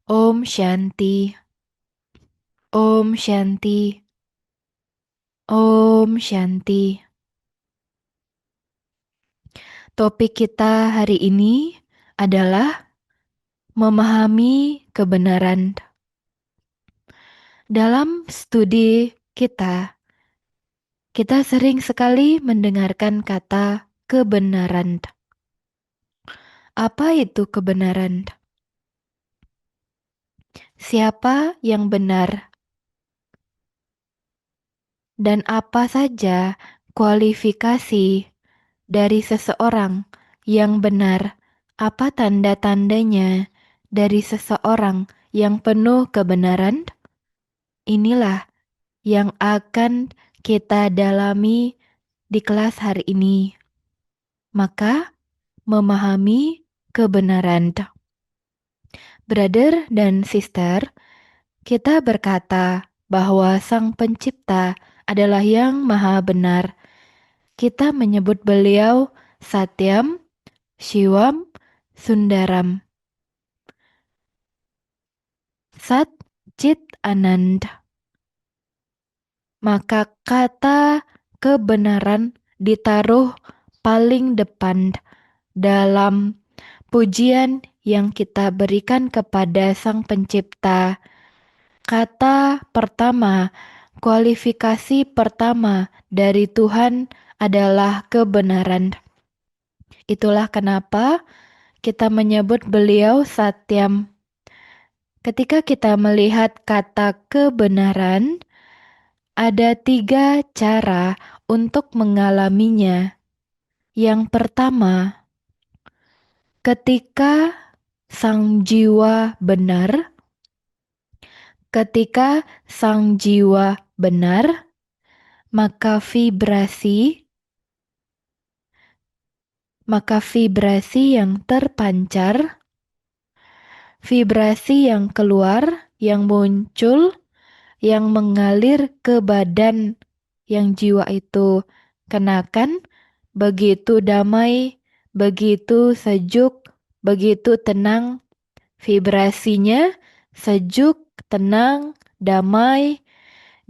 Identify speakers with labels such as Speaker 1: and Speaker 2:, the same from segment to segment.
Speaker 1: Om Shanti, Om Shanti, Om Shanti. Topik kita hari ini adalah memahami kebenaran. Dalam studi kita sering sekali mendengarkan kata kebenaran. Apa itu kebenaran? Siapa yang benar? Dan apa saja kualifikasi dari seseorang yang benar? Apa tanda-tandanya dari seseorang yang penuh kebenaran? Inilah yang akan kita dalami di kelas hari ini. Maka, memahami kebenaran. Brother dan sister, kita berkata bahwa Sang Pencipta adalah yang maha benar. Kita menyebut beliau Satyam, Shivam, Sundaram. Sat Chit Anand. Maka kata kebenaran ditaruh paling depan dalam pujian yang kita berikan kepada Sang Pencipta. Kata pertama, kualifikasi pertama dari Tuhan adalah kebenaran. Itulah kenapa kita menyebut beliau Satyam. Ketika kita melihat kata kebenaran, ada 3 cara untuk mengalaminya. Yang pertama, ketika sang jiwa benar, ketika sang jiwa benar, maka vibrasi yang terpancar, vibrasi yang keluar, yang muncul, yang mengalir ke badan yang jiwa itu kenakan, begitu damai, begitu sejuk, begitu tenang, vibrasinya sejuk, tenang, damai,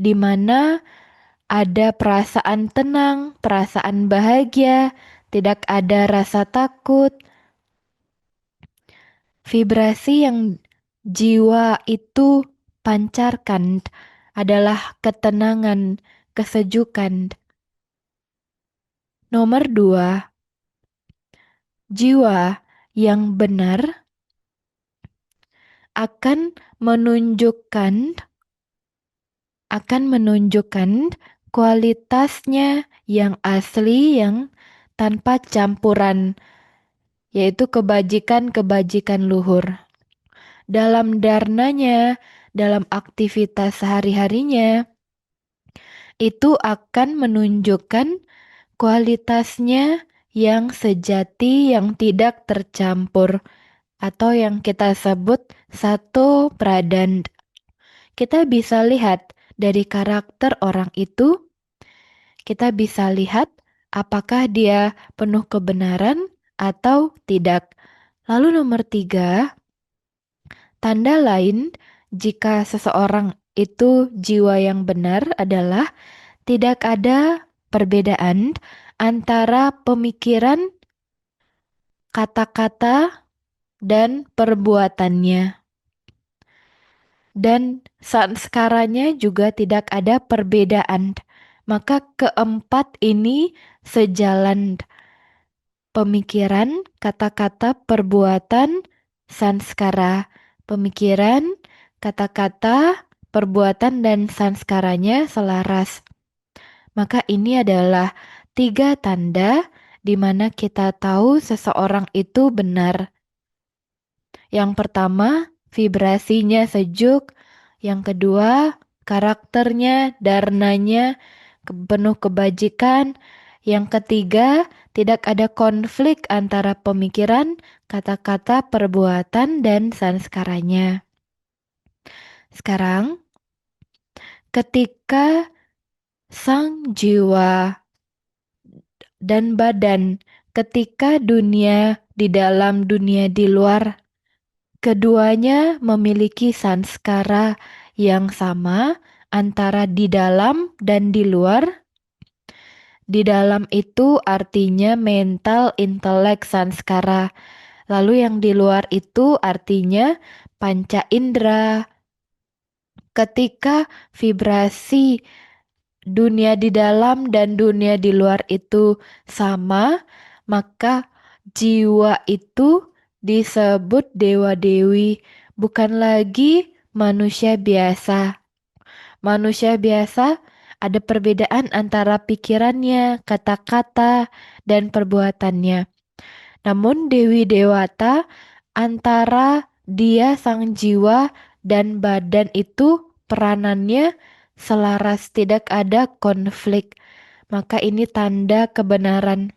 Speaker 1: di mana ada perasaan tenang, perasaan bahagia, tidak ada rasa takut. Vibrasi yang jiwa itu pancarkan adalah ketenangan, kesejukan. Nomor 2, jiwa yang benar akan menunjukkan kualitasnya yang asli, yang tanpa campuran, yaitu kebajikan-kebajikan luhur. Dalam dharnanya, dalam aktivitas sehari-harinya, itu akan menunjukkan kualitasnya yang sejati, yang tidak tercampur, atau yang kita sebut satu pradan. Kita bisa lihat dari karakter orang itu, kita bisa lihat apakah dia penuh kebenaran atau tidak. Lalu nomor 3, tanda lain jika seseorang itu jiwa yang benar adalah tidak ada perbedaan antara pemikiran, kata-kata, dan perbuatannya. Dan sanskaranya juga tidak ada perbedaan. Maka keempat ini sejalan. Pemikiran, kata-kata, perbuatan, sanskara. Pemikiran, kata-kata, perbuatan, dan sanskaranya selaras. Maka ini adalah 3 tanda di mana kita tahu seseorang itu benar. Yang pertama, vibrasinya sejuk. Yang kedua, karakternya, dharnanya penuh kebajikan. Yang ketiga, tidak ada konflik antara pemikiran, kata-kata, perbuatan, dan sanskaranya. Sekarang, ketika sang jiwa dan badan, ketika dunia di dalam, dunia di luar Keduanya memiliki sanskara yang sama antara di dalam dan di luar. Di dalam itu artinya mental, intelek, sanskara. Lalu yang di luar itu artinya panca indera. Ketika vibrasi dunia di dalam dan dunia di luar itu sama, maka jiwa itu disebut dewa-dewi, bukan lagi manusia biasa. Manusia biasa ada perbedaan antara pikirannya, kata-kata, dan perbuatannya. Namun Dewi Dewata antara dia sang jiwa dan badan itu peranannya selaras, tidak ada konflik. Maka ini tanda kebenaran.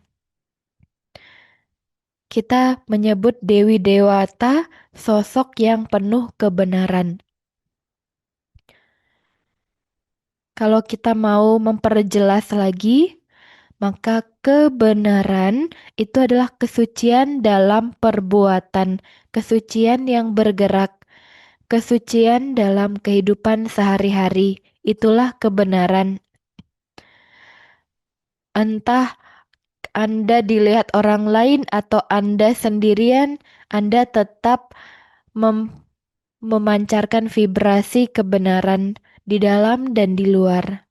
Speaker 1: Kita menyebut Dewi Dewata sosok yang penuh kebenaran. Kalau kita mau memperjelas lagi, maka kebenaran itu adalah kesucian dalam perbuatan, kesucian yang bergerak, kesucian dalam kehidupan sehari-hari. Itulah kebenaran. Entah Anda dilihat orang lain atau Anda sendirian, Anda tetap memancarkan vibrasi kebenaran di dalam dan di luar.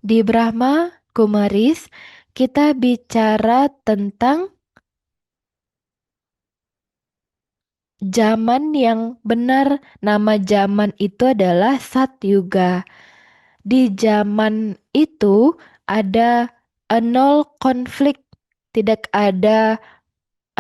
Speaker 1: Di Brahma Kumaris, kita bicara tentang zaman yang benar. Nama zaman itu adalah Satyuga. Di zaman itu ada nol konflik, tidak ada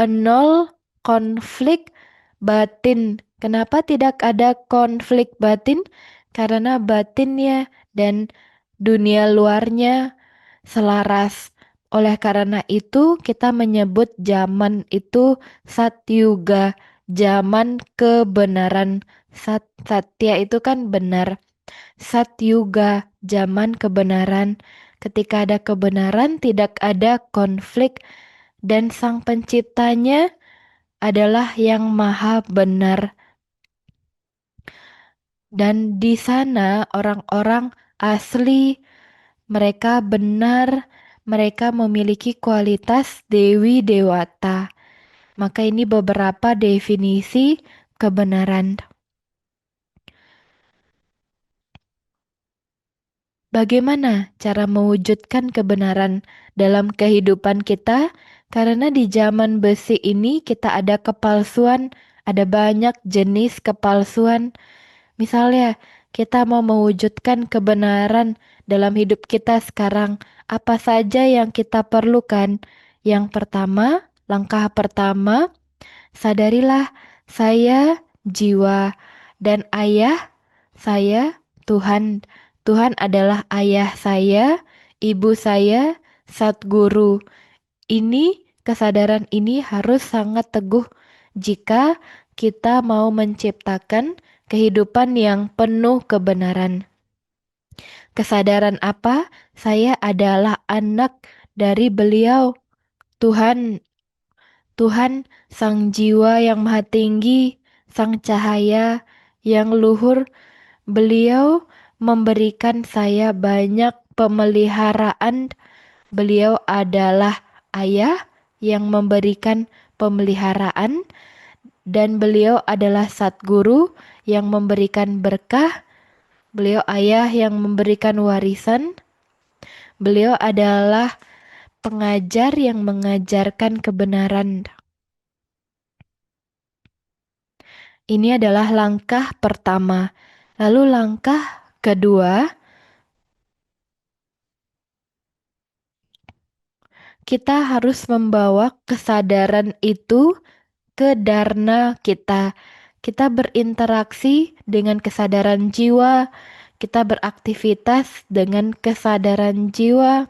Speaker 1: nol konflik batin. Kenapa tidak ada konflik batin? Karena batinnya dan dunia luarnya selaras. Oleh karena itu, kita menyebut zaman itu Satyuga, zaman kebenaran. Satya itu kan benar. Satyuga, zaman kebenaran. Ketika ada kebenaran, tidak ada konflik, dan sang penciptanya adalah yang maha benar. Dan di sana orang-orang asli, mereka benar, mereka memiliki kualitas Dewi Dewata. Maka ini beberapa definisi kebenaran. Bagaimana cara mewujudkan kebenaran dalam kehidupan kita? Karena di zaman besi ini kita ada kepalsuan, ada banyak jenis kepalsuan. Misalnya, kita mau mewujudkan kebenaran dalam hidup kita sekarang, apa saja yang kita perlukan? Yang pertama, langkah pertama, sadarilah saya jiwa dan ayah saya Tuhan. Tuhan adalah ayah saya, ibu saya, Satguru. Ini kesadaran ini harus sangat teguh jika kita mau menciptakan kehidupan yang penuh kebenaran. Kesadaran apa? Saya adalah anak dari beliau. Tuhan, Tuhan sang jiwa yang maha tinggi, sang cahaya yang luhur. Beliau memberikan saya banyak pemeliharaan. Beliau adalah ayah yang memberikan pemeliharaan, dan beliau adalah Satguru yang memberikan berkah. Beliau ayah yang memberikan warisan. Beliau adalah pengajar yang mengajarkan kebenaran. Ini adalah langkah pertama. Lalu langkah kedua, kita harus membawa kesadaran itu ke dharna kita. Kita berinteraksi dengan kesadaran jiwa, kita beraktivitas dengan kesadaran jiwa.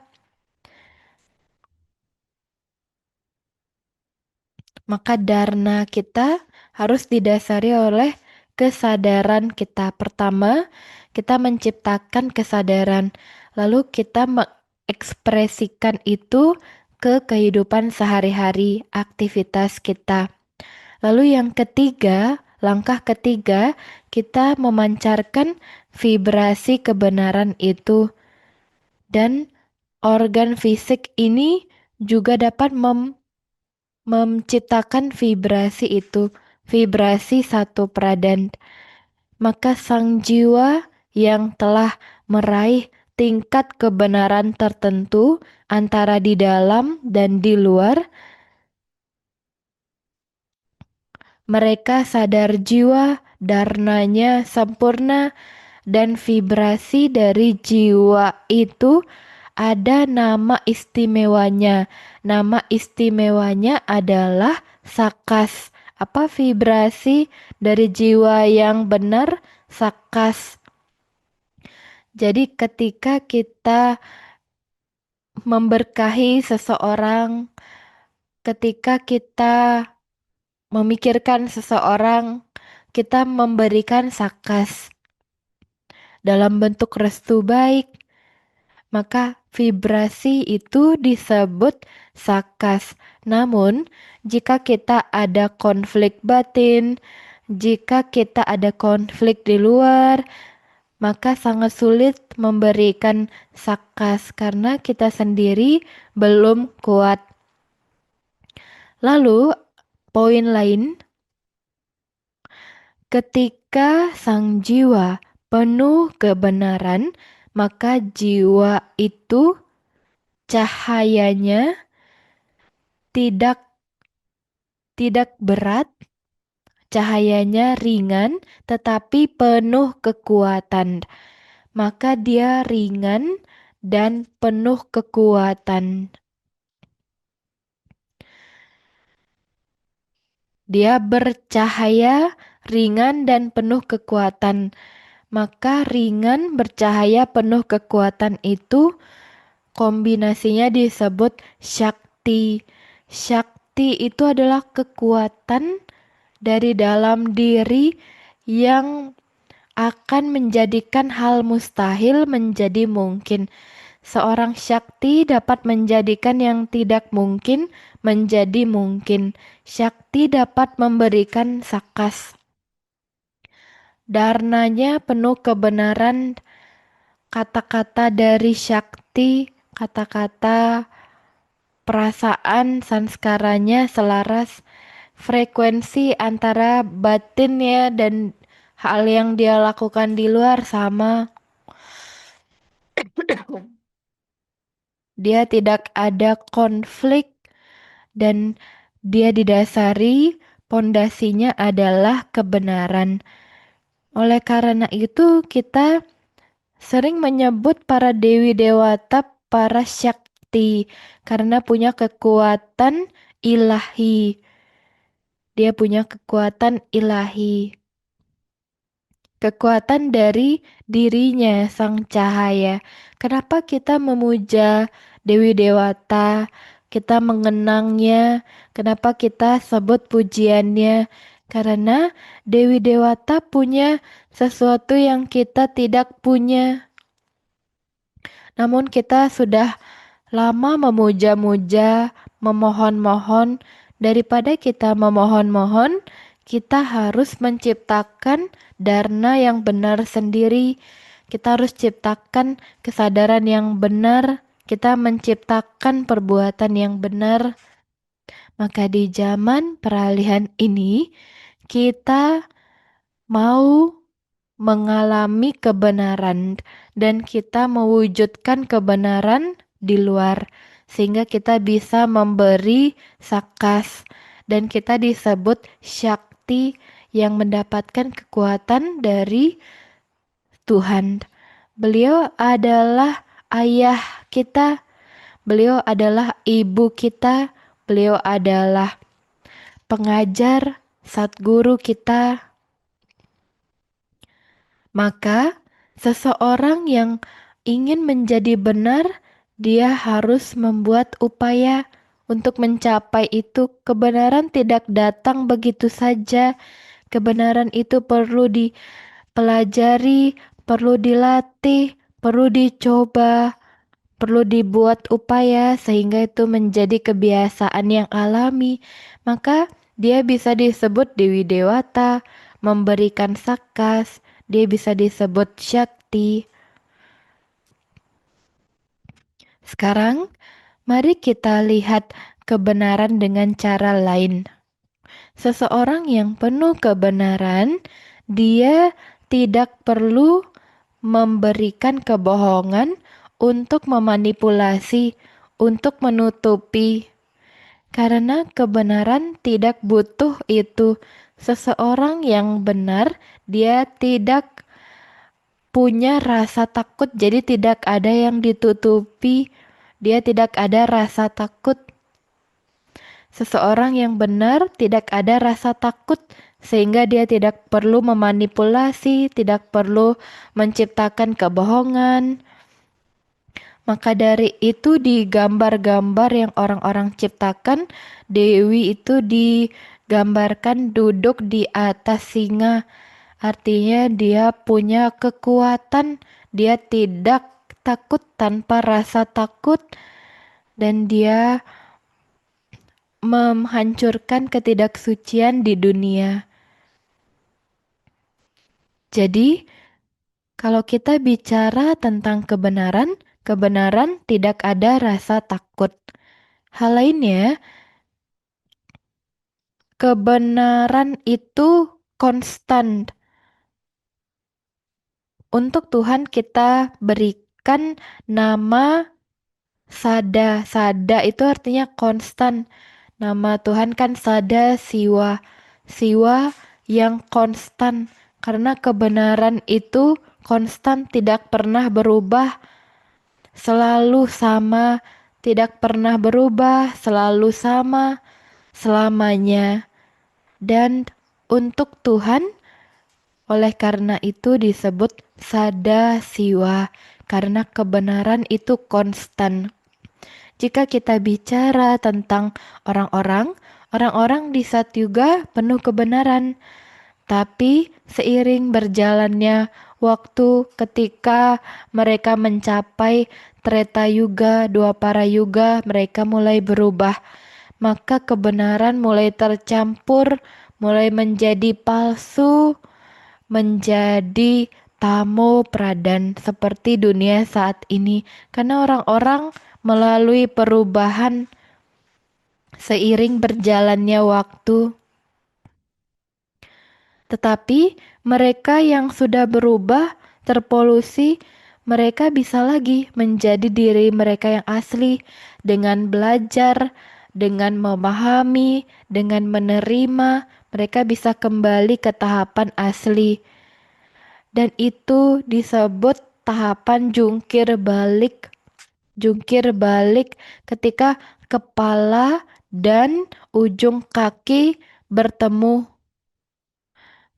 Speaker 1: Maka dharna kita harus didasari oleh kesadaran kita. Pertama, kita menciptakan kesadaran, lalu kita mengekspresikan itu ke kehidupan sehari-hari, aktivitas kita. Lalu yang ketiga, langkah ketiga, kita memancarkan vibrasi kebenaran itu. Dan organ fisik ini juga dapat menciptakan vibrasi itu, vibrasi satu pradan. Maka sang jiwa yang telah meraih tingkat kebenaran tertentu antara di dalam dan di luar, mereka sadar jiwa dharnanya sempurna dan vibrasi dari jiwa itu ada nama istimewanya. Nama istimewanya adalah sakas. Apa vibrasi dari jiwa yang benar? Sakas. Jadi ketika kita memberkahi seseorang, ketika kita memikirkan seseorang, kita memberikan sakas dalam bentuk restu baik, maka vibrasi itu disebut sakas. Namun, jika kita ada konflik batin, jika kita ada konflik di luar, maka sangat sulit memberikan sakas karena kita sendiri belum kuat. Lalu, poin lain, ketika sang jiwa penuh kebenaran, maka jiwa itu cahayanya tidak tidak berat, cahayanya ringan tetapi penuh kekuatan. Maka dia ringan dan penuh kekuatan. Dia bercahaya, ringan dan penuh kekuatan. Maka ringan, bercahaya, penuh kekuatan itu kombinasinya disebut Shakti. Shakti itu adalah kekuatan dari dalam diri yang akan menjadikan hal mustahil menjadi mungkin. Seorang Shakti dapat menjadikan yang tidak mungkin menjadi mungkin. Shakti dapat memberikan sakas. Dharnanya penuh kebenaran. Kata-kata dari Shakti, kata-kata perasaan sanskaranya selaras, frekuensi antara batinnya dan hal yang dia lakukan di luar sama. Dia tidak ada konflik dan dia didasari pondasinya adalah kebenaran. Oleh karena itu kita sering menyebut para dewi dewata para Shakti karena punya kekuatan ilahi. Dia punya kekuatan ilahi. Kekuatan dari dirinya sang cahaya. Kenapa kita memuja Dewi Dewata? Kita mengenangnya. Kenapa kita sebut pujiannya? Karena Dewi Dewata punya sesuatu yang kita tidak punya. Namun kita sudah lama memuja-muja, memohon-mohon. Daripada kita memohon-mohon, kita harus menciptakan dharna yang benar sendiri. Kita harus ciptakan kesadaran yang benar. Kita menciptakan perbuatan yang benar. Maka di zaman peralihan ini, kita mau mengalami kebenaran dan kita mewujudkan kebenaran di luar sehingga kita bisa memberi sakas dan kita disebut Shakti yang mendapatkan kekuatan dari Tuhan. Beliau adalah ayah kita, beliau adalah ibu kita, beliau adalah pengajar, satguru kita. Maka, seseorang yang ingin menjadi benar, dia harus membuat upaya untuk mencapai itu. Kebenaran tidak datang begitu saja. Kebenaran itu perlu dipelajari, perlu dilatih, perlu dicoba, perlu dibuat upaya sehingga itu menjadi kebiasaan yang alami. Maka Dia bisa disebut Dewi Dewata, memberikan sakas, dia bisa disebut Syakti. Sekarang, mari kita lihat kebenaran dengan cara lain. Seseorang yang penuh kebenaran, dia tidak perlu memberikan kebohongan untuk memanipulasi, untuk menutupi, karena kebenaran tidak butuh itu. Seseorang yang benar, dia tidak punya rasa takut, jadi tidak ada yang ditutupi, dia tidak ada rasa takut. Seseorang yang benar tidak ada rasa takut, sehingga dia tidak perlu memanipulasi, tidak perlu menciptakan kebohongan. Maka dari itu di gambar-gambar yang orang-orang ciptakan, Dewi itu digambarkan duduk di atas singa. Artinya dia punya kekuatan, dia tidak takut tanpa rasa takut, dan dia menghancurkan ketidaksucian di dunia. Jadi, kalau kita bicara tentang kebenaran, kebenaran tidak ada rasa takut. Hal lainnya, kebenaran itu konstan. Untuk Tuhan kita berikan nama Sada. Sada itu artinya konstan. Nama Tuhan kan Sada Siwa. Siwa yang konstan. Karena kebenaran itu konstan, tidak pernah berubah, selalu sama, tidak pernah berubah, selalu sama, selamanya. Dan untuk Tuhan, oleh karena itu disebut Sada Siwa, karena kebenaran itu konstan. Jika kita bicara tentang orang-orang, orang-orang di saat juga penuh kebenaran. Tapi seiring berjalannya waktu, ketika mereka mencapai Treta Yuga, Dwapara Yuga, mereka mulai berubah. Maka kebenaran mulai tercampur, mulai menjadi palsu, menjadi tamo pradan seperti dunia saat ini. Karena orang-orang melalui perubahan seiring berjalannya waktu. Tetapi mereka yang sudah berubah, terpolusi, mereka bisa lagi menjadi diri mereka yang asli dengan belajar, dengan memahami, dengan menerima, mereka bisa kembali ke tahapan asli. Dan itu disebut tahapan jungkir balik. Jungkir balik ketika kepala dan ujung kaki bertemu,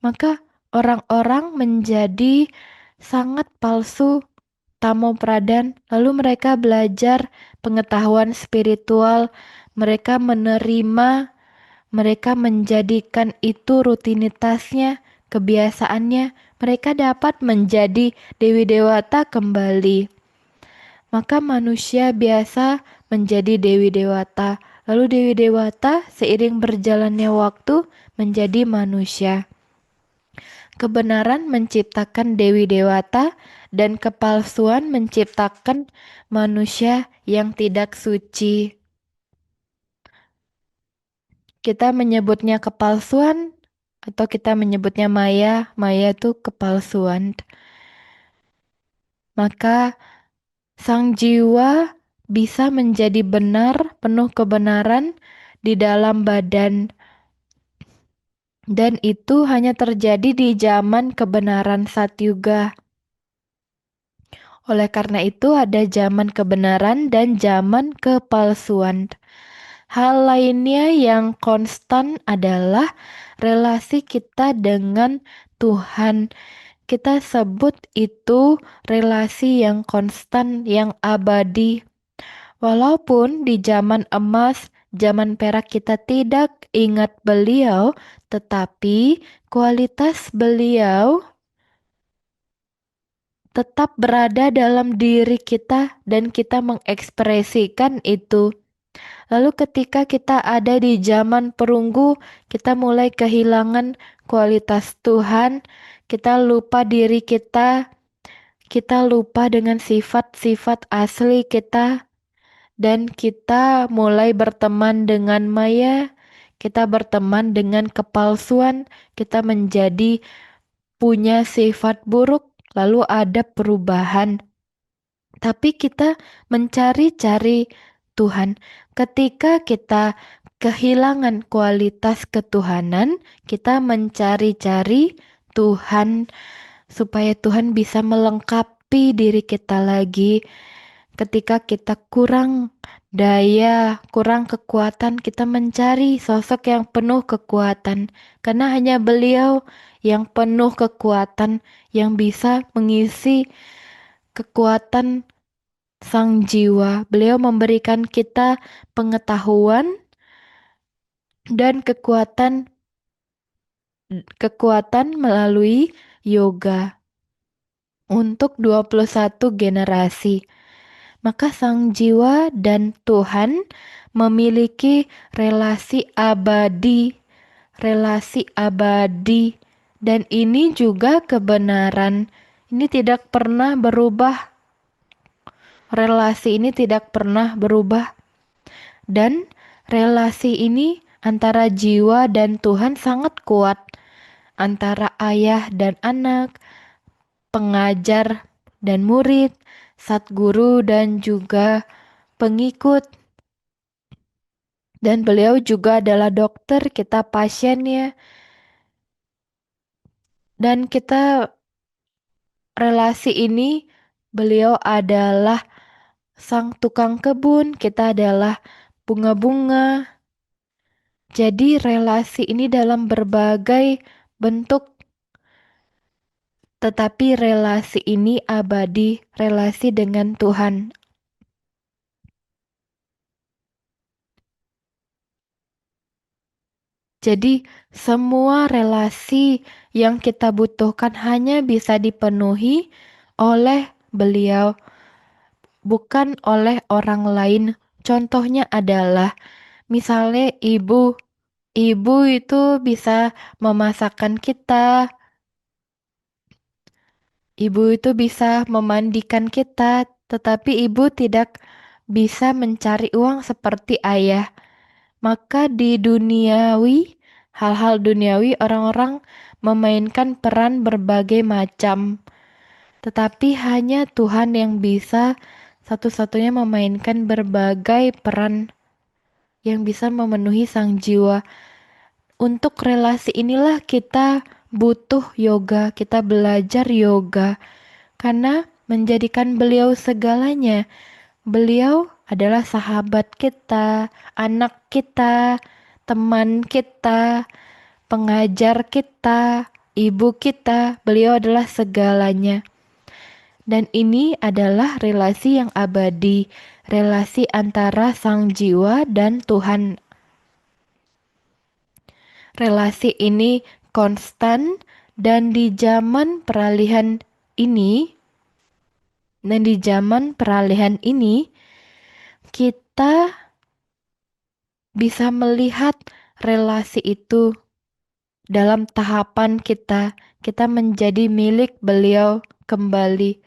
Speaker 1: maka orang-orang menjadi sangat palsu, tamo pradan, lalu mereka belajar pengetahuan spiritual, mereka menerima, mereka menjadikan itu rutinitasnya, kebiasaannya, mereka dapat menjadi dewi dewata kembali. Maka manusia biasa menjadi dewi dewata, lalu dewi dewata seiring berjalannya waktu menjadi manusia. Kebenaran menciptakan dewi dewata dan kepalsuan menciptakan manusia yang tidak suci. Kita menyebutnya kepalsuan atau kita menyebutnya maya. Maya itu kepalsuan. Maka sang jiwa bisa menjadi benar, penuh kebenaran di dalam badan. Dan itu hanya terjadi di zaman kebenaran Satyuga. Oleh karena itu ada zaman kebenaran dan zaman kepalsuan. Hal lainnya yang konstan adalah relasi kita dengan Tuhan. Kita sebut itu relasi yang konstan, yang abadi. Walaupun di zaman emas, zaman perak kita tidak ingat beliau, tetapi kualitas beliau tetap berada dalam diri kita dan kita mengekspresikan itu. Lalu ketika kita ada di zaman perunggu, kita mulai kehilangan kualitas Tuhan, kita lupa diri kita lupa dengan sifat-sifat asli kita, dan kita mulai berteman dengan maya, kita berteman dengan kepalsuan, kita menjadi punya sifat buruk, lalu ada perubahan. Tapi kita mencari-cari Tuhan. Ketika kita kehilangan kualitas ketuhanan, kita mencari-cari Tuhan supaya Tuhan bisa melengkapi diri kita lagi. Ketika kita kurang daya, kurang kekuatan, kita mencari sosok yang penuh kekuatan. Karena hanya Beliau yang penuh kekuatan, yang bisa mengisi kekuatan sang jiwa. Beliau memberikan kita pengetahuan dan kekuatan melalui yoga untuk 21 generasi. Maka sang jiwa dan Tuhan memiliki relasi abadi, dan ini juga kebenaran. Ini tidak pernah berubah. Relasi ini tidak pernah berubah, dan relasi ini antara jiwa dan Tuhan sangat kuat, antara ayah dan anak, pengajar dan murid, satguru dan juga pengikut. Dan beliau juga adalah dokter, kita pasiennya. Dan kita relasi ini, beliau adalah sang tukang kebun, kita adalah bunga-bunga. Jadi relasi ini dalam berbagai bentuk, tetapi relasi ini abadi, relasi dengan Tuhan. Jadi semua relasi yang kita butuhkan hanya bisa dipenuhi oleh beliau, bukan oleh orang lain. Contohnya adalah misalnya ibu itu bisa memasakkan kita, ibu itu bisa memandikan kita, tetapi ibu tidak bisa mencari uang seperti ayah. Maka di duniawi, hal-hal duniawi orang-orang memainkan peran berbagai macam. Tetapi hanya Tuhan yang bisa satu-satunya memainkan berbagai peran yang bisa memenuhi sang jiwa. Untuk relasi inilah kita butuh yoga, kita belajar yoga. Karena menjadikan beliau segalanya. Beliau adalah sahabat kita, anak kita, teman kita, pengajar kita, ibu kita. Beliau adalah segalanya. Dan ini adalah relasi yang abadi, relasi antara sang jiwa dan Tuhan. Relasi ini konstan, dan di zaman peralihan ini, kita bisa melihat relasi itu dalam tahapan kita menjadi milik beliau kembali.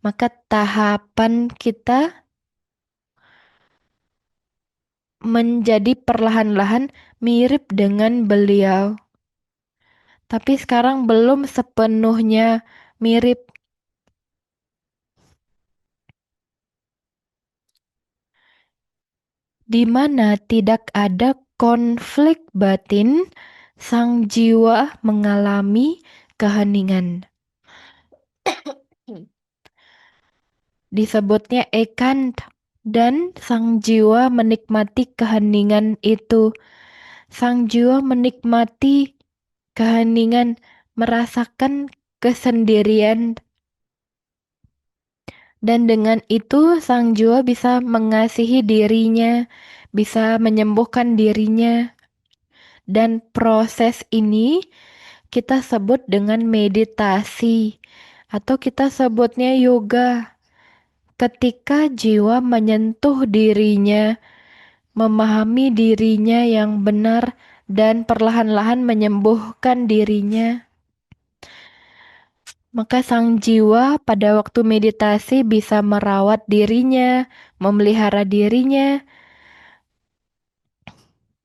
Speaker 1: Maka tahapan kita menjadi perlahan-lahan mirip dengan beliau. Tapi sekarang belum sepenuhnya mirip. Di mana tidak ada konflik batin, sang jiwa mengalami keheningan. Disebutnya ekant, dan sang jiwa menikmati keheningan itu. Sang jiwa menikmati keheningan, merasakan kesendirian. Dan dengan itu sang jiwa bisa mengasihi dirinya, bisa menyembuhkan dirinya. Dan proses ini kita sebut dengan meditasi, atau kita sebutnya yoga. Ketika jiwa menyentuh dirinya memahami dirinya yang benar, dan perlahan-lahan menyembuhkan dirinya. Maka sang jiwa pada waktu meditasi bisa merawat dirinya, memelihara dirinya,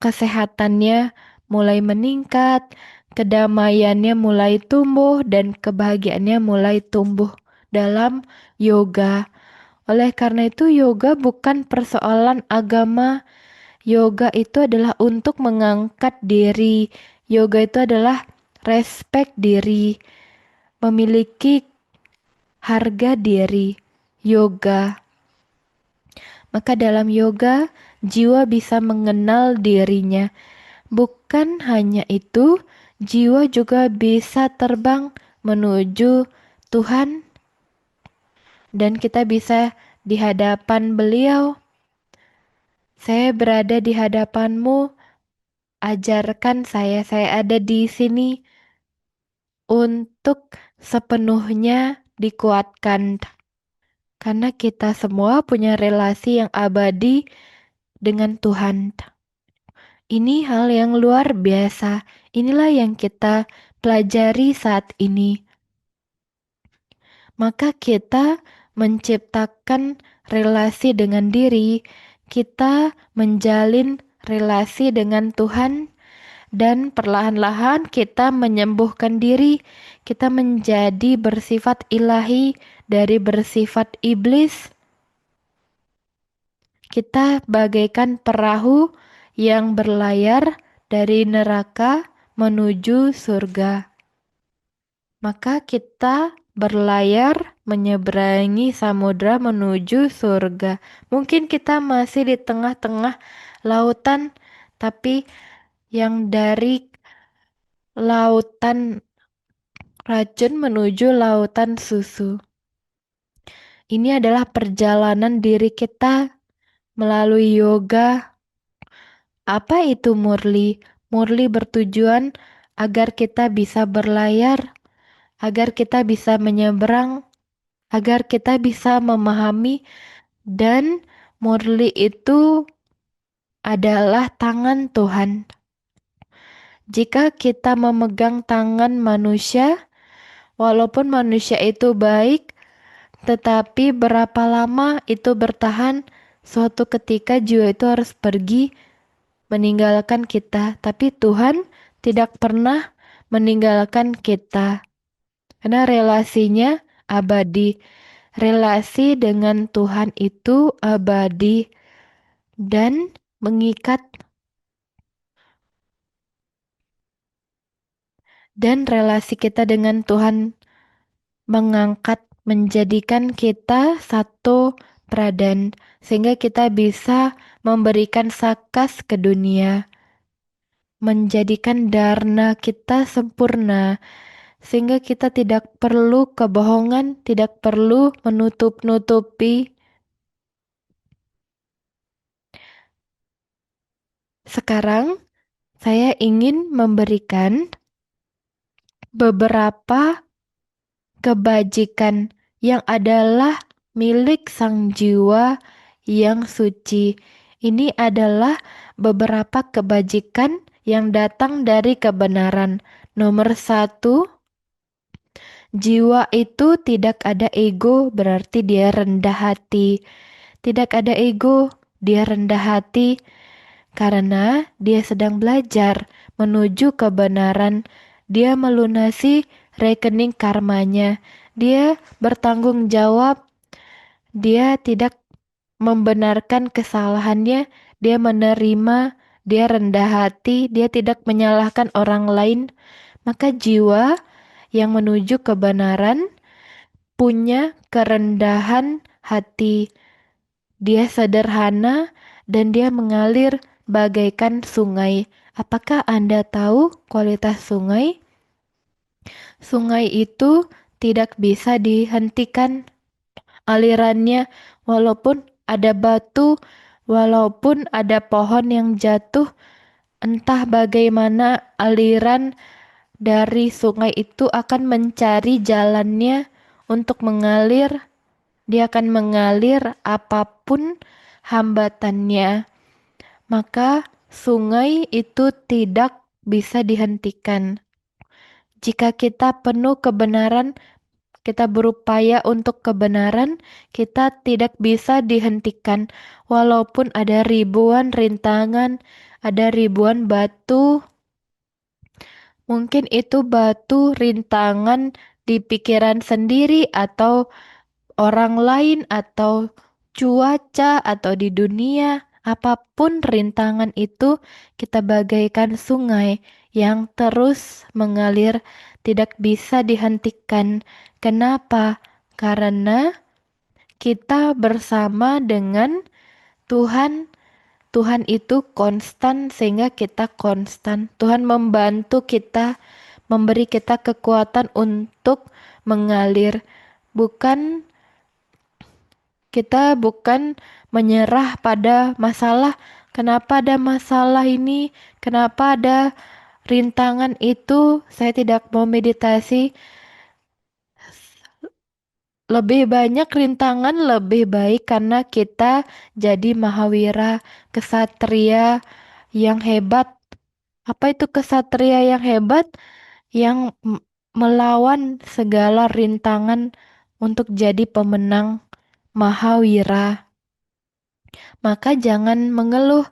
Speaker 1: kesehatannya mulai meningkat, kedamaiannya mulai tumbuh, dan kebahagiaannya mulai tumbuh dalam yoga. Oleh karena itu, yoga bukan persoalan agama. Yoga itu adalah untuk mengangkat diri. Yoga itu adalah respect diri, memiliki harga diri. Yoga. Maka dalam yoga, jiwa bisa mengenal dirinya. Bukan hanya itu, jiwa juga bisa terbang menuju Tuhan, dan kita bisa di hadapan beliau. Saya berada di hadapanmu, ajarkan saya ada di sini untuk sepenuhnya dikuatkan. Karena kita semua punya relasi yang abadi dengan Tuhan. Ini hal yang luar biasa. Inilah yang kita pelajari saat ini. Maka kita menciptakan relasi dengan diri, kita menjalin relasi dengan Tuhan, dan perlahan-lahan kita menyembuhkan diri. Kita menjadi bersifat ilahi dari bersifat iblis. Kita bagaikan perahu yang berlayar dari neraka menuju surga. Maka kita berlayar menyeberangi samudra menuju surga. Mungkin kita masih di tengah-tengah lautan, tapi yang dari lautan racun menuju lautan susu. Ini adalah perjalanan diri kita melalui yoga. Apa itu murli? Murli bertujuan agar kita bisa berlayar, agar kita bisa menyeberang, agar kita bisa memahami, dan murli itu adalah tangan Tuhan. Jika kita memegang tangan manusia, walaupun manusia itu baik, tetapi berapa lama itu bertahan, suatu ketika jiwa itu harus pergi meninggalkan kita. Tapi Tuhan tidak pernah meninggalkan kita. Karena relasinya abadi. Relasi dengan Tuhan itu abadi dan mengikat, dan relasi kita dengan Tuhan mengangkat, menjadikan kita satu pradan, sehingga kita bisa memberikan sakas ke dunia, menjadikan dharna kita sempurna, sehingga kita tidak perlu kebohongan, tidak perlu menutup-nutupi. Sekarang saya ingin memberikan beberapa kebajikan yang adalah milik sang jiwa yang suci. Ini adalah beberapa kebajikan yang datang dari kebenaran. Nomor satu, jiwa itu tidak ada ego, berarti dia rendah hati. Tidak ada ego, dia rendah hati karena dia sedang belajar menuju kebenaran. Dia melunasi rekening karmanya. Dia bertanggung jawab. Dia tidak membenarkan kesalahannya. Dia menerima. Dia rendah hati. Dia tidak menyalahkan orang lain. Maka jiwa yang menuju kebenaran punya kerendahan hati. Dia sederhana dan dia mengalir bagaikan sungai. Apakah Anda tahu kualitas sungai? Sungai itu tidak bisa dihentikan alirannya, walaupun ada batu, walaupun ada pohon yang jatuh, entah bagaimana aliran dari sungai itu akan mencari jalannya untuk mengalir. Dia akan mengalir apapun hambatannya. maka sungai itu tidak bisa dihentikan. Jika kita penuh kebenaran, kita berupaya untuk kebenaran, kita tidak bisa dihentikan. Walaupun ada ribuan rintangan, ada ribuan batu, mungkin itu batu rintangan di pikiran sendiri atau orang lain atau cuaca atau di dunia, apapun rintangan itu, kita bagaikan sungai yang terus mengalir, tidak bisa dihentikan. Kenapa? Karena kita bersama dengan Tuhan. Tuhan itu konstan sehingga kita konstan. Tuhan membantu kita, memberi kita kekuatan untuk mengalir. Bukan Kita bukan menyerah pada masalah. Kenapa ada masalah ini? Kenapa ada rintangan itu? Saya tidak mau meditasi. Lebih banyak rintangan lebih baik karena kita jadi mahawira, kesatria yang hebat. Apa itu kesatria yang hebat? Yang melawan segala rintangan untuk jadi pemenang mahawira. Maka jangan mengeluh.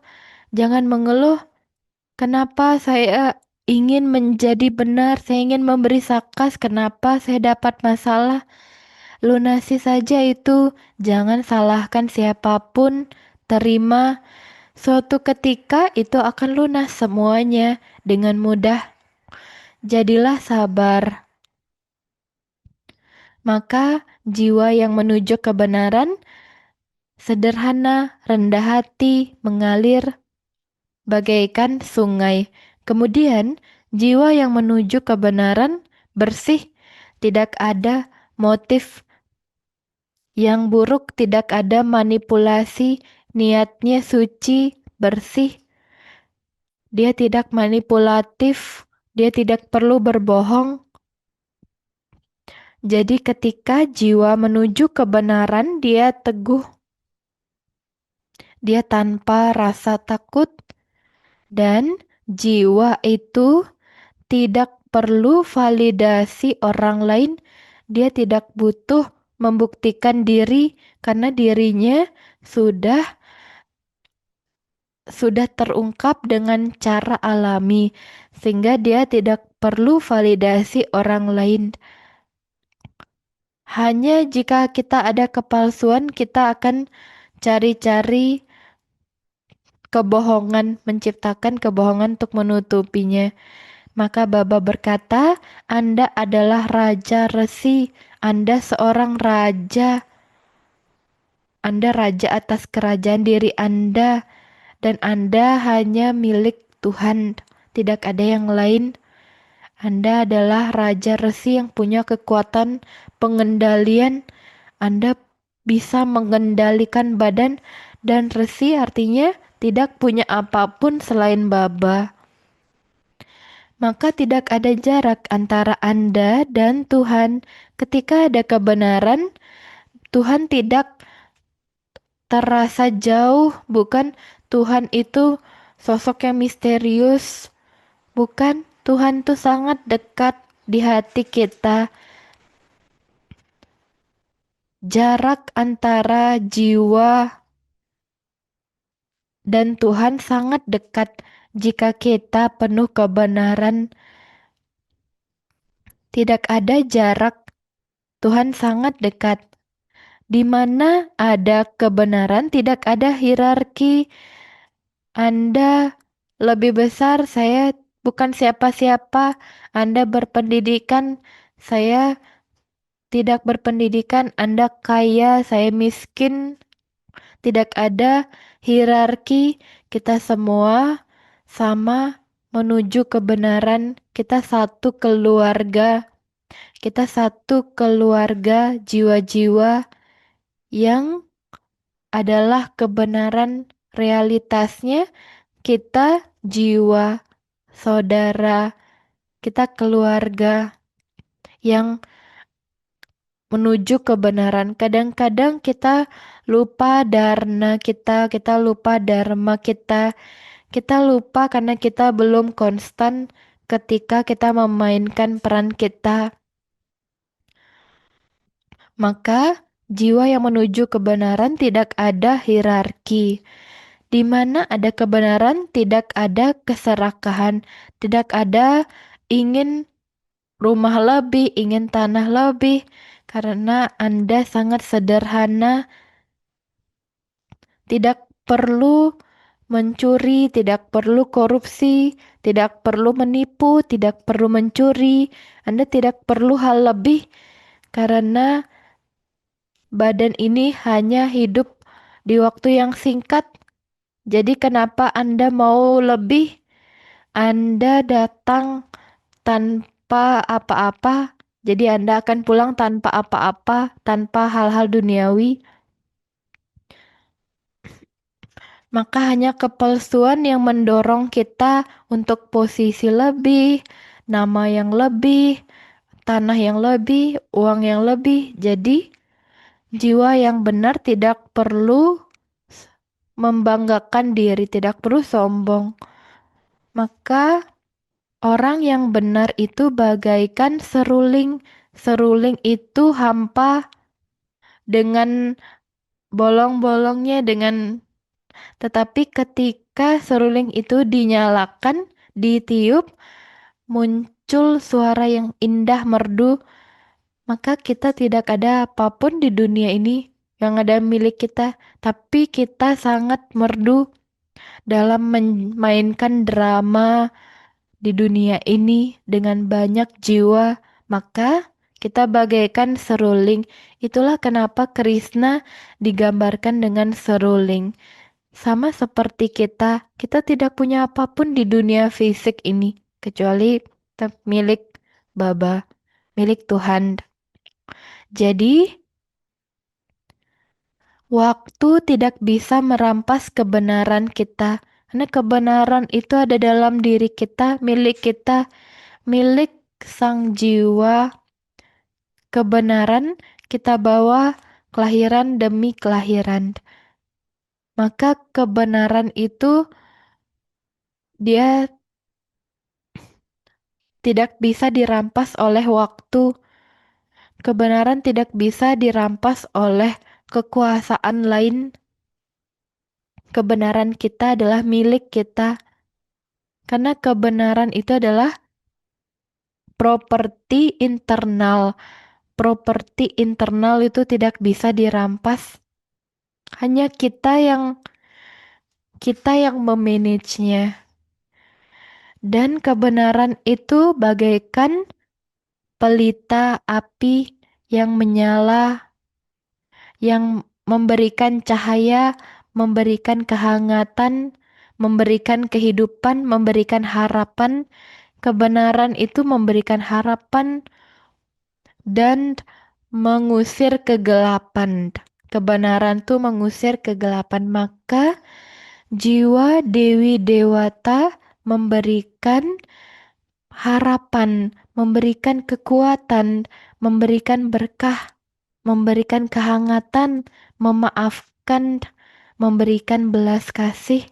Speaker 1: Kenapa saya ingin menjadi benar, saya ingin memberi sakas, kenapa saya dapat masalah? Lunasi saja itu, jangan salahkan siapapun, terima. Suatu ketika itu akan lunas semuanya dengan mudah. Jadilah sabar. Maka jiwa yang menuju kebenaran, sederhana, rendah hati, mengalir bagaikan sungai. Kemudian, jiwa yang menuju kebenaran bersih, tidak ada motif yang buruk, tidak ada manipulasi, niatnya suci, bersih. Dia tidak manipulatif, dia tidak perlu berbohong. Jadi ketika jiwa menuju kebenaran, dia teguh, dia tanpa rasa takut, dan jiwa itu tidak perlu validasi orang lain. Dia tidak butuh membuktikan diri karena dirinya sudah terungkap dengan cara alami, sehingga dia tidak perlu validasi orang lain. Hanya jika kita ada kepalsuan, kita akan cari-cari kebohongan, menciptakan kebohongan untuk menutupinya. Maka Baba berkata, Anda adalah Raja Resi, Anda seorang raja, Anda raja atas kerajaan diri Anda, dan Anda hanya milik Tuhan, tidak ada yang lain. Anda adalah Raja Resi yang punya kekuatan pengendalian. Anda bisa mengendalikan badan, dan Resi artinya tidak punya apapun selain Baba. Maka tidak ada jarak antara Anda dan Tuhan. Ketika ada kebenaran, Tuhan tidak terasa jauh, bukan Tuhan itu sosok yang misterius, bukan. Tuhan itu sangat dekat di hati kita. Jarak antara jiwa dan Tuhan sangat dekat jika kita penuh kebenaran. Tidak ada jarak, Tuhan sangat dekat. Di mana ada kebenaran, tidak ada hierarki. Anda lebih besar, saya bukan siapa-siapa. Anda berpendidikan, saya tidak berpendidikan. Anda kaya, saya miskin. Tidak ada hierarki. Kita semua sama menuju kebenaran. Kita satu keluarga. Kita satu keluarga jiwa-jiwa yang adalah kebenaran realitasnya. Kita jiwa, saudara, kita keluarga yang menuju kebenaran. Kadang-kadang kita lupa dharma kita lupa dharma kita lupa karena kita belum konstan ketika kita memainkan peran kita. Maka jiwa yang menuju kebenaran tidak ada hierarki. Di mana ada kebenaran, tidak ada keserakahan, tidak ada ingin rumah lebih, ingin tanah lebih, karena Anda sangat sederhana, tidak perlu mencuri, tidak perlu korupsi, tidak perlu menipu, tidak perlu mencuri. Anda tidak perlu hal lebih karena badan ini hanya hidup di waktu yang singkat. Jadi kenapa Anda mau lebih? Anda datang tanpa apa-apa, jadi Anda akan pulang tanpa apa-apa, tanpa hal-hal duniawi. Maka hanya kepalsuan yang mendorong kita untuk posisi lebih, nama yang lebih, tanah yang lebih, uang yang lebih. Jadi, jiwa yang benar tidak perlu membanggakan diri, tidak perlu sombong. Maka orang yang benar itu bagaikan seruling. Seruling itu hampa dengan bolong-bolongnya tetapi ketika seruling itu dinyalakan, ditiup, muncul suara yang indah merdu, maka kita tidak ada apapun di dunia ini yang ada milik kita, tapi kita sangat merdu dalam memainkan drama di dunia ini dengan banyak jiwa, maka kita bagaikan seruling. Itulah kenapa Krishna digambarkan dengan seruling. Sama seperti kita tidak punya apapun di dunia fisik ini, kecuali milik Baba, milik Tuhan. Jadi, waktu tidak bisa merampas kebenaran kita. Karena kebenaran itu ada dalam diri kita, milik sang jiwa. Kebenaran kita bawa kelahiran demi kelahiran. Maka kebenaran itu dia tidak bisa dirampas oleh waktu. Kebenaran tidak bisa dirampas oleh kekuasaan lain. Kebenaran kita adalah milik kita. Karena kebenaran itu adalah properti internal. Properti internal itu tidak bisa dirampas. Hanya kita yang memanagenya. Dan kebenaran itu bagaikan pelita api yang menyala, yang memberikan cahaya, memberikan kehangatan, memberikan kehidupan, memberikan harapan. Kebenaran itu memberikan harapan dan mengusir kegelapan. Kebenaran itu mengusir kegelapan. Maka jiwa Dewi Dewata memberikan harapan, memberikan kekuatan, memberikan berkah, memberikan kehangatan, memaafkan, memberikan belas kasih,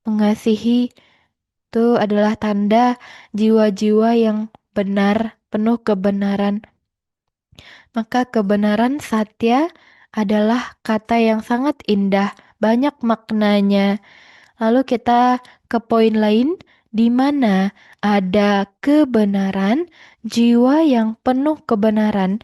Speaker 1: mengasihi. Itu adalah tanda jiwa-jiwa yang benar, penuh kebenaran. Maka kebenaran satya adalah kata yang sangat indah, banyak maknanya. Lalu kita ke poin lain, di mana ada kebenaran, jiwa yang penuh kebenaran,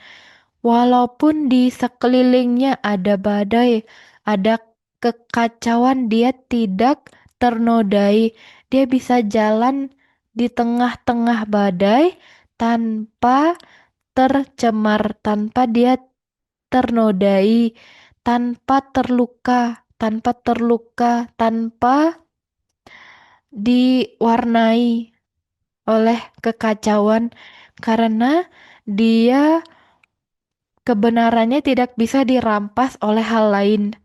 Speaker 1: walaupun di sekelilingnya ada badai, ada kekacauan, dia tidak ternodai. Dia bisa jalan di tengah-tengah badai tanpa tercemar, tanpa dia ternodai, tanpa diwarnai oleh kekacauan karena dia kebenarannya tidak bisa dirampas oleh hal lain.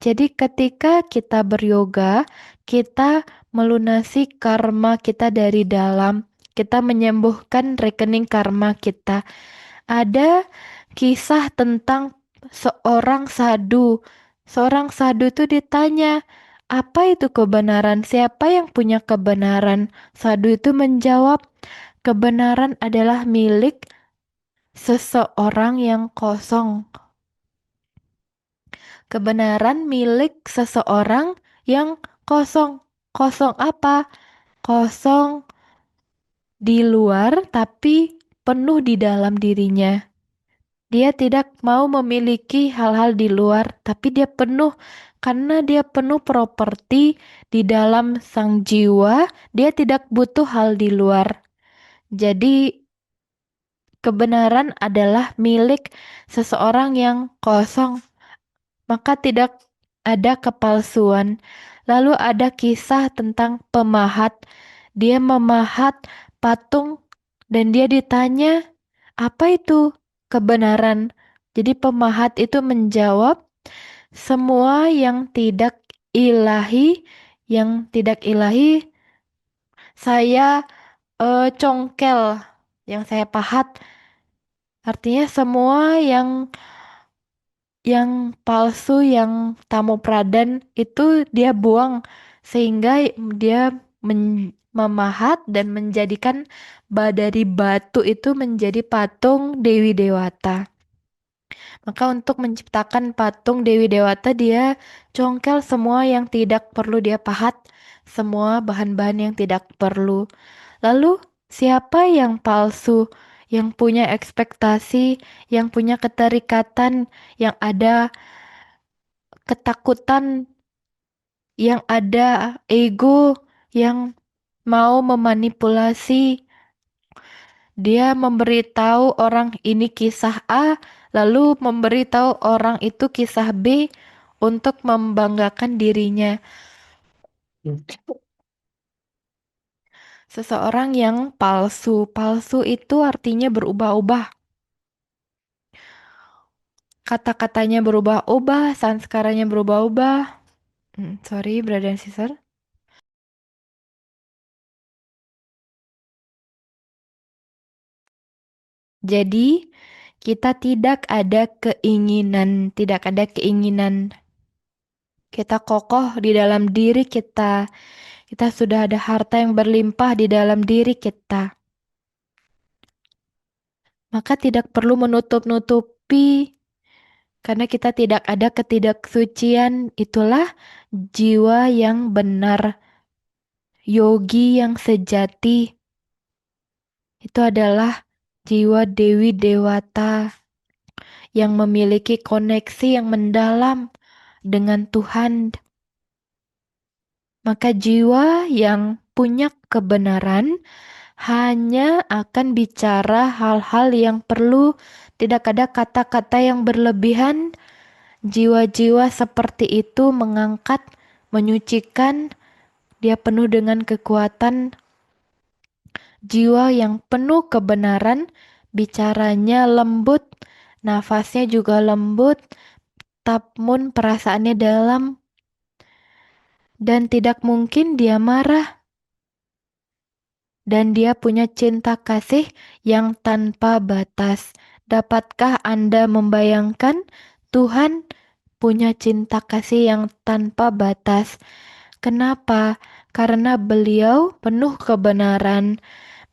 Speaker 1: Jadi ketika kita beryoga, kita melunasi karma kita dari dalam, kita menyembuhkan rekening karma kita. Ada kisah tentang seorang sadu. Seorang sadu itu ditanya, apa itu kebenaran? Siapa yang punya kebenaran? Sadu itu menjawab, kebenaran adalah milik seseorang yang kosong. Kebenaran milik seseorang yang kosong. Kosong apa? Kosong di luar tapi penuh di dalam dirinya. Dia tidak mau memiliki hal-hal di luar, tapi dia penuh karena dia penuh properti di dalam sang jiwa, dia tidak butuh hal di luar. Jadi kebenaran adalah milik seseorang yang kosong, maka tidak ada kepalsuan. Lalu ada kisah tentang pemahat. Dia memahat patung dan dia ditanya, apa itu kebenaran? Jadi pemahat itu menjawab, semua yang tidak ilahi, saya congkel, yang saya pahat. Artinya semua yang palsu, yang tamu pradan itu dia buang sehingga dia memahat dan menjadikan dari batu itu menjadi patung Dewi Dewata. Maka untuk menciptakan patung Dewi Dewata dia congkel semua yang tidak perlu dia pahat, semua bahan-bahan yang tidak perlu. Lalu siapa yang palsu, yang punya ekspektasi, yang punya keterikatan, yang ada ketakutan, yang ada ego, yang mau memanipulasi. Dia memberitahu orang ini kisah A, lalu memberitahu orang itu kisah B untuk membanggakan dirinya. Seseorang yang palsu. Palsu itu artinya berubah-ubah. Kata-katanya berubah-ubah, sanskaranya berubah-ubah. Sorry, brother and sister. Jadi, kita tidak ada keinginan. Kita kokoh di dalam diri kita. Kita sudah ada harta yang berlimpah di dalam diri kita. Maka tidak perlu menutup-nutupi karena kita tidak ada ketidaksucian. Itulah jiwa yang benar, yogi yang sejati. Itu adalah jiwa Dewi Dewata yang memiliki koneksi yang mendalam dengan Tuhan. Maka jiwa yang punya kebenaran hanya akan bicara hal-hal yang perlu, tidak ada kata-kata yang berlebihan. Jiwa-jiwa seperti itu mengangkat, menyucikan, dia penuh dengan kekuatan. Jiwa yang penuh kebenaran, bicaranya lembut, nafasnya juga lembut, namun perasaannya dalam, dan tidak mungkin dia marah. Dan dia punya cinta kasih yang tanpa batas. Dapatkah Anda membayangkan Tuhan punya cinta kasih yang tanpa batas? Kenapa? Karena beliau penuh kebenaran.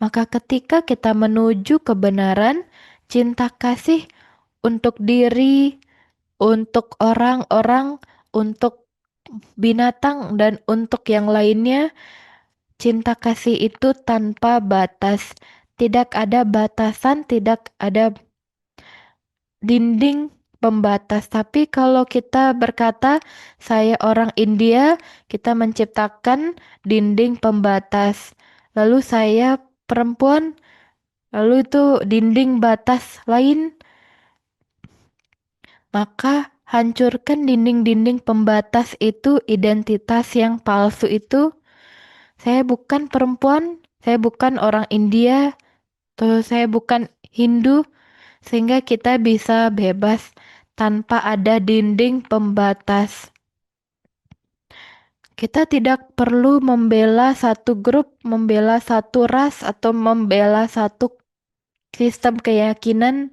Speaker 1: Maka ketika kita menuju kebenaran, cinta kasih untuk diri, untuk orang-orang, untuk binatang, dan untuk yang lainnya, cinta kasih itu tanpa batas. Tidak ada batasan, tidak ada dinding pembatas. Tapi kalau kita berkata, saya orang India, kita menciptakan dinding pembatas. Lalu saya perempuan, lalu itu dinding batas lain. Maka hancurkan dinding-dinding pembatas itu, identitas yang palsu itu. Saya bukan perempuan, saya bukan orang India, atau saya bukan Hindu, sehingga kita bisa bebas tanpa ada dinding pembatas. Kita tidak perlu membela satu grup, membela satu ras, atau membela satu sistem keyakinan.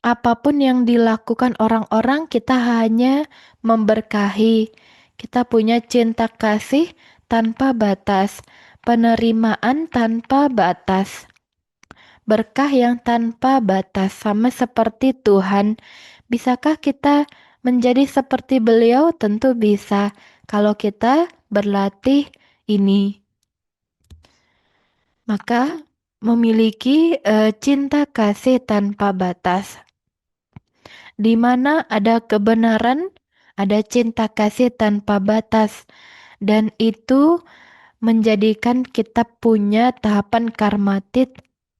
Speaker 1: apapun yang dilakukan orang-orang, kita hanya memberkahi. Kita punya cinta kasih tanpa batas, penerimaan tanpa batas, berkah yang tanpa batas, sama seperti Tuhan. Bisakah kita menjadi seperti beliau? Tentu bisa, kalau kita berlatih ini. Maka memiliki cinta kasih tanpa batas. Di mana ada kebenaran, ada cinta kasih tanpa batas. Dan itu menjadikan kita punya tahapan karmatit,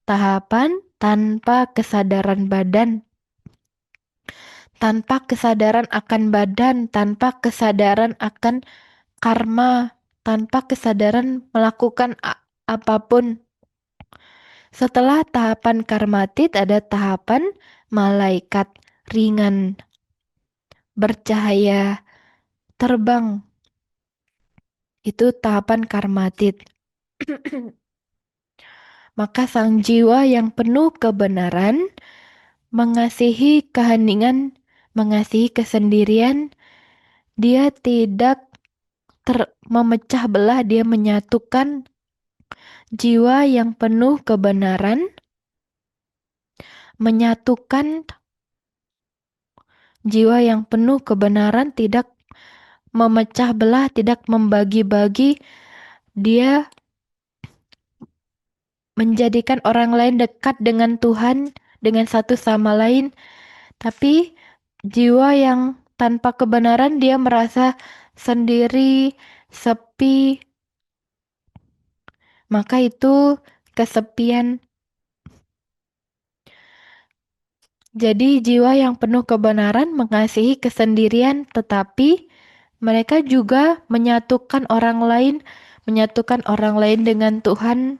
Speaker 1: tahapan tanpa kesadaran badan, tanpa kesadaran akan badan, tanpa kesadaran akan karma, tanpa kesadaran melakukan apapun. Setelah tahapan karmatit ada tahapan malaikat ringan, bercahaya, terbang. Itu tahapan karmatit. Maka sang jiwa yang penuh kebenaran, mengasihi keheningan, mengasihi kesendirian, dia tidak memecah belah, dia menyatukan jiwa yang penuh kebenaran, menyatukan jiwa yang penuh kebenaran, tidak memecah belah, tidak membagi-bagi, dia menjadikan orang lain dekat dengan Tuhan, dengan satu sama lain. Tapi jiwa yang tanpa kebenaran, dia merasa sendiri, sepi. Maka itu kesepian. Jadi jiwa yang penuh kebenaran mengasihi kesendirian, tetapi mereka juga menyatukan orang lain dengan Tuhan.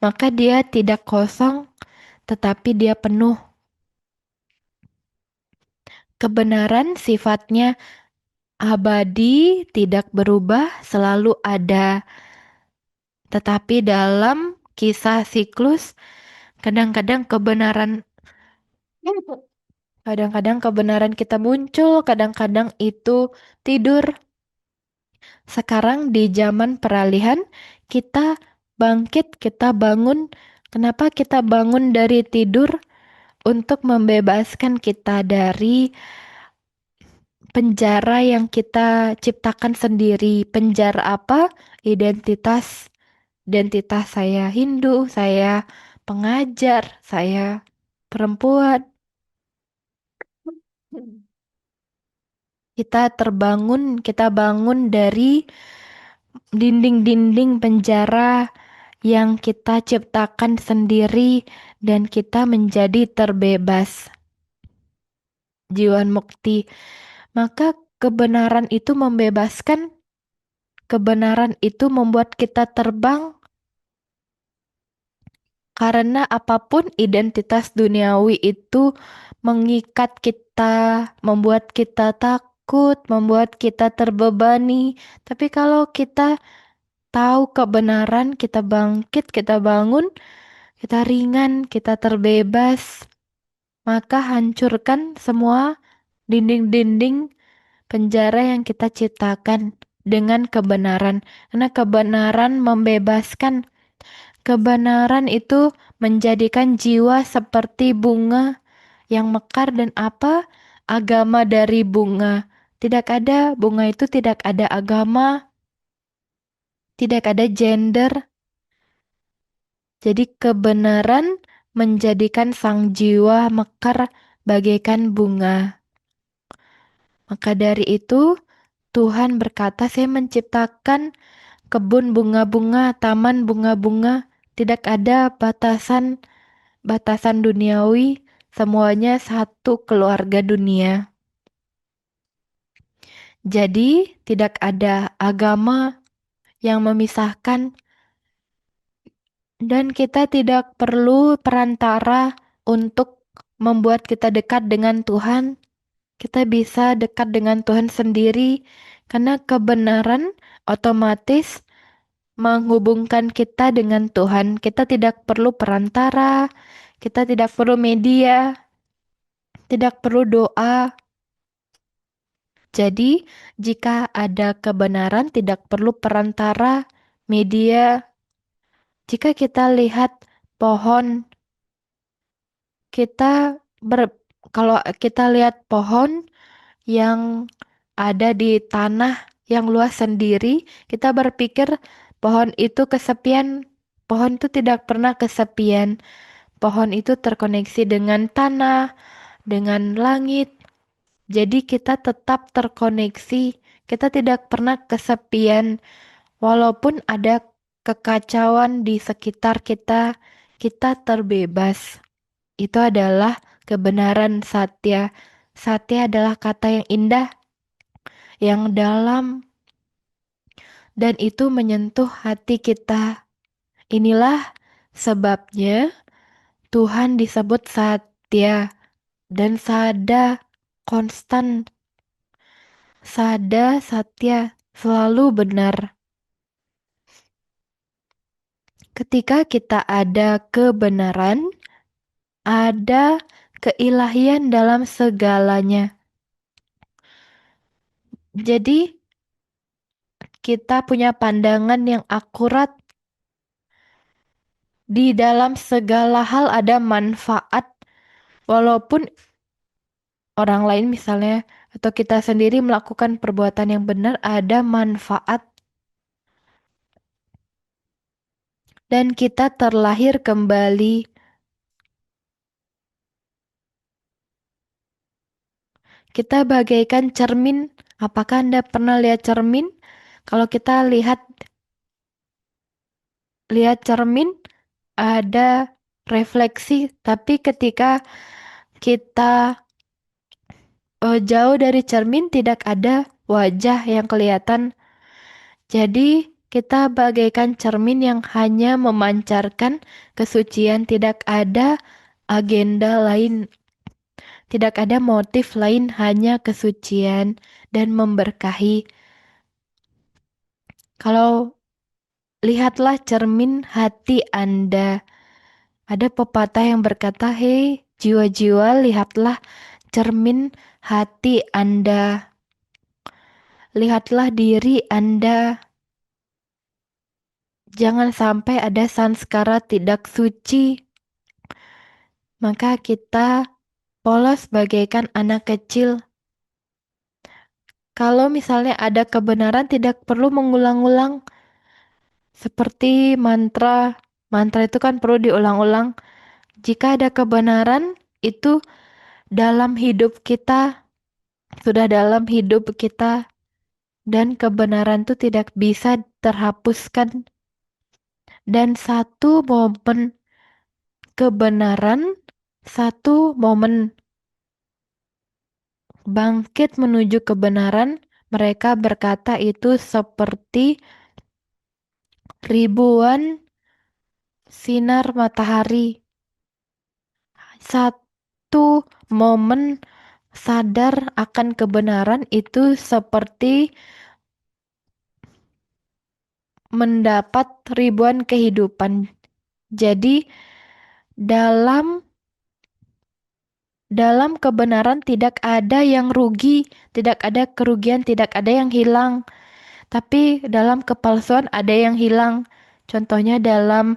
Speaker 1: Maka dia tidak kosong, tetapi dia penuh. Kebenaran sifatnya abadi, tidak berubah, selalu ada. Tetapi dalam kisah siklus, kadang-kadang kebenaran kita muncul, kadang-kadang itu tidur. Sekarang di zaman peralihan, kita bangkit, kita bangun. Kenapa kita bangun dari tidur? Untuk membebaskan kita dari penjara yang kita ciptakan sendiri. Penjara apa? Identitas. Identitas saya Hindu, saya pengajar, saya perempuan. Kita bangun dari dinding-dinding penjara yang kita ciptakan sendiri dan kita menjadi terbebas. Jiwan mukti. Maka kebenaran itu membebaskan, kebenaran itu membuat kita terbang karena apapun identitas duniawi itu mengikat kita, membuat kita takut, membuat kita terbebani. Tapi kalau kita tahu kebenaran, kita bangkit, kita bangun, kita ringan, kita terbebas, maka hancurkan semua dinding-dinding penjara yang kita ciptakan dengan kebenaran. Karena kebenaran membebaskan. Kebenaran itu menjadikan jiwa seperti bunga yang mekar dan apa? Agama dari bunga. Tidak ada, bunga itu tidak ada agama, tidak ada gender. Jadi kebenaran menjadikan sang jiwa mekar bagaikan bunga. Maka dari itu Tuhan berkata, saya menciptakan kebun bunga-bunga, taman bunga-bunga, tidak ada batasan duniawi, semuanya satu keluarga dunia. Jadi tidak ada agama yang memisahkan dan kita tidak perlu perantara untuk membuat kita dekat dengan Tuhan. Kita bisa dekat dengan Tuhan sendiri karena kebenaran otomatis menghubungkan kita dengan Tuhan. Kita tidak perlu perantara, kita tidak perlu media. tidak perlu doa. Jadi, jika ada kebenaran tidak perlu perantara media. Jika kita lihat pohon, kita kalau kita lihat pohon yang ada di tanah yang luas sendiri, kita berpikir pohon itu kesepian. Pohon itu tidak pernah kesepian. Pohon itu terkoneksi dengan tanah, dengan langit. Jadi kita tetap terkoneksi. Kita tidak pernah kesepian. Walaupun ada kekacauan di sekitar kita, kita terbebas. Itu adalah kebenaran satya. Satya adalah kata yang indah, yang dalam, dan itu menyentuh hati kita. Inilah sebabnya Tuhan disebut satya dan sada, konstan. Sada, satya, selalu benar. Ketika kita ada kebenaran, ada keilahian dalam segalanya. Jadi, kita punya pandangan yang akurat. Di dalam segala hal ada manfaat, walaupun orang lain misalnya atau kita sendiri melakukan perbuatan yang benar, ada manfaat. Dan kita terlahir kembali. Kita bagaikan cermin. Apakah Anda pernah lihat cermin? Kalau kita lihat cermin, ada refleksi, tapi ketika kita jauh dari cermin tidak ada wajah yang kelihatan. Jadi kita bagaikan cermin yang hanya memancarkan kesucian, tidak ada agenda lain, tidak ada motif lain, hanya kesucian dan memberkahi. Kalau lihatlah cermin hati Anda. Ada pepatah yang berkata, "Hei jiwa-jiwa, lihatlah cermin hati Anda. Lihatlah diri Anda. Jangan sampai ada sanskara tidak suci." Maka kita polos bagaikan anak kecil. Kalau misalnya ada kebenaran tidak perlu mengulang-ulang. Seperti mantra. Mantra itu kan perlu diulang-ulang. Jika ada kebenaran, itu dalam hidup kita, sudah dalam hidup kita. Dan kebenaran itu tidak bisa terhapuskan. Dan satu momen kebenaran, satu momen bangkit menuju kebenaran, mereka berkata itu seperti ribuan sinar matahari. Satu momen sadar akan kebenaran itu seperti mendapat ribuan kehidupan. Jadi dalam kebenaran tidak ada yang rugi, tidak ada kerugian, tidak ada yang hilang. Tapi dalam kepalsuan ada yang hilang. Contohnya dalam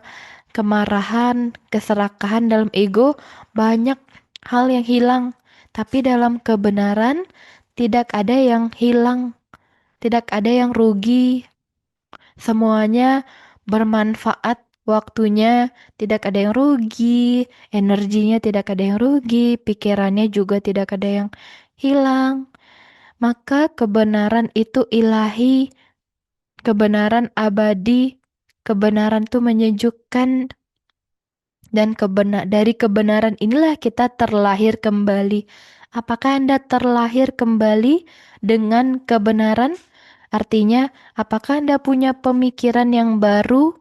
Speaker 1: kemarahan, keserakahan, dalam ego, banyak hal yang hilang. Tapi dalam kebenaran tidak ada yang hilang, tidak ada yang rugi. Semuanya bermanfaat, waktunya tidak ada yang rugi, energinya tidak ada yang rugi, pikirannya juga tidak ada yang hilang. Maka kebenaran itu ilahi, kebenaran abadi, kebenaran itu menyejukkan, dan dari kebenaran inilah kita terlahir kembali. Apakah Anda terlahir kembali dengan kebenaran? Artinya, apakah Anda punya pemikiran yang baru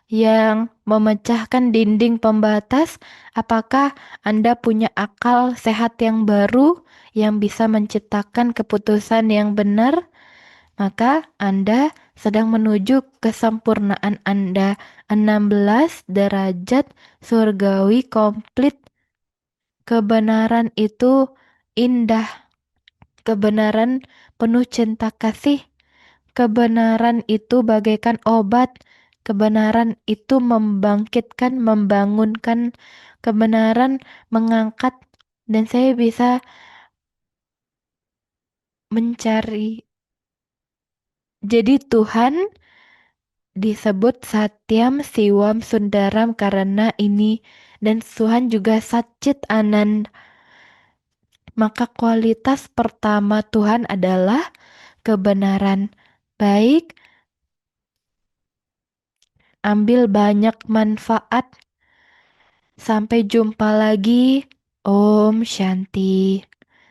Speaker 1: yang memecahkan dinding pembatas? Apakah Anda punya akal sehat yang baru yang bisa menciptakan keputusan yang benar? Maka Anda sedang menuju kesempurnaan Anda. 16 derajat surgawi komplit. Kebenaran itu indah, kebenaran penuh cinta kasih, kebenaran itu bagaikan obat, kebenaran itu membangkitkan, membangunkan, kebenaran mengangkat, dan saya bisa mencari. Jadi Tuhan disebut Satyam Siwam Sundaram karena ini, dan Tuhan juga Satchit Anand. Maka kualitas pertama Tuhan adalah kebenaran. Baik, ambil banyak manfaat. Sampai jumpa lagi. Om Shanti.